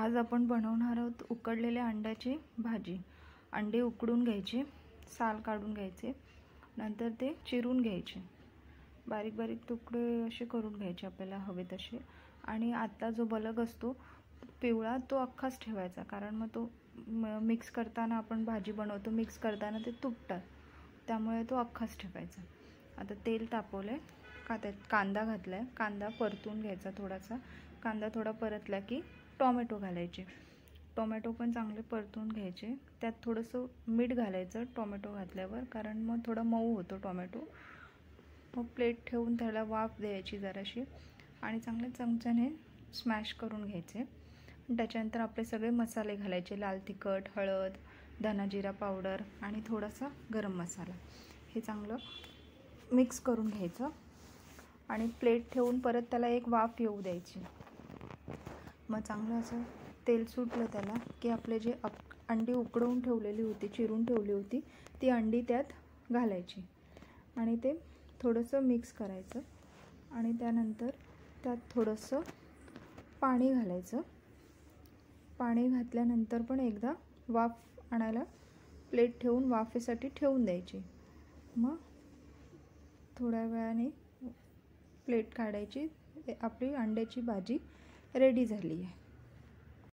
आज आपण बनवणार आहोत उकडलेल्या अंड्याची भाजी। अंडे उकडून घ्यायचे, साल काढून घ्यायचे, नंतर ते चिरून घ्यायचे, बारीक बारीक तुकडे असे करून घ्यायचे आपल्याला हवे तसे। आणि आता जो बलग असतो पिवळा तो अख्खाच ठेवायचा, कारण मग तो मिक्स करताना आपण भाजी बनवतो, मिक्स करताना ते तुटतात, त्यामुळे तो अख्खाच ठेवायचा। आता तेल तापवले, त्यात कांदा घातलाय, कांदा परतून घ्यायचा थोडासा। कांदा थोडा परतला की टोमॅटो घालायचे, टोमॅटो पण चांगले परतून घ्यायचे। त्यात थोडंसं मीठ घालायचं टोमॅटो घातल्यावर, कारण मग थोडा मऊ होतो टोमॅटो। मग प्लेट ठेवून त्याला वाफ द्यायची जराशी आणि चांगले चमच्याने स्मॅश करून घ्यायचे। त्याच्यानंतर आपले सगळे मसाले घालायचे, लाल तिखट, हळद, धना जिरा पावडर आणि थोडासा गरम मसाला। हे चांगलं मिक्स करून घ्यायचं आणि प्लेट ठेवून परत त्याला एक वाफ येऊ द्यायची। मग चांगलं असं तेल सुटलं त्याला की आपले जे अंडी उकडवून ठेवलेली होती, चिरून ठेवली होती, ती अंडी त्यात घालायची आणि ते थोडंसं मिक्स करायचं। आणि त्यानंतर त्यात थोडंसं पाणी घालायचं। पाणी घातल्यानंतर पण एकदा वाफ आणायला प्लेट ठेवून वाफेसाठी ठेवून द्यायची। मग थोड्या वेळाने प्लेट काढायची, आपली अंड्याची भाजी रेडी झाली आहे।